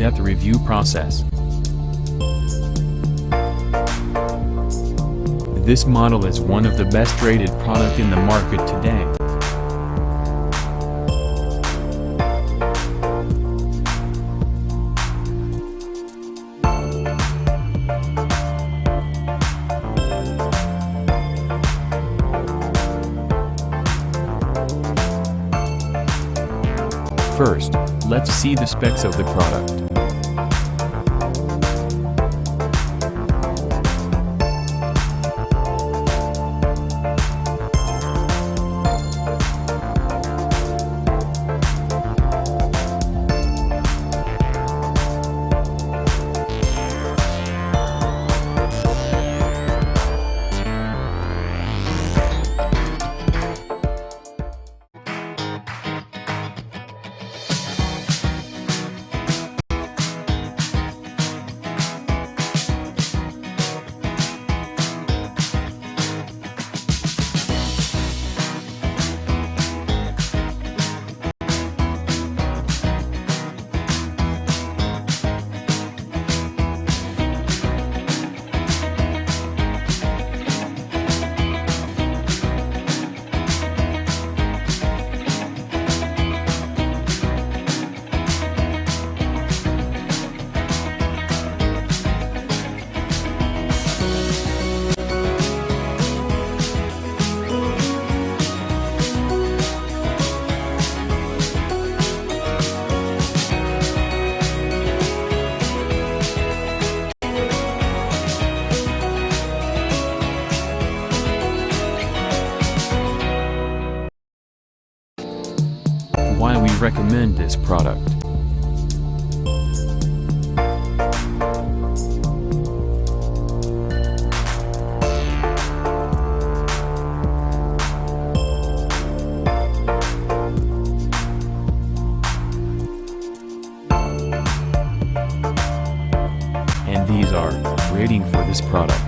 in-depth review process. This model is one of the best rated product in the market today. First, let's see the specs of the product. Why we recommend this product. And these are rating for this product.